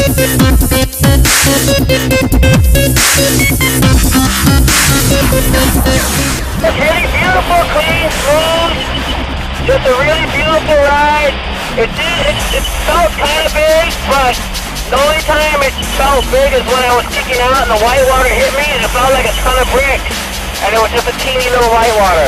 It's really beautiful, clean, smooth. Just a really beautiful ride. It felt kind of big, but the only time it felt big is when I was kicking out and the white water hit me and it felt like a ton of bricks. And it was just a teeny little white water.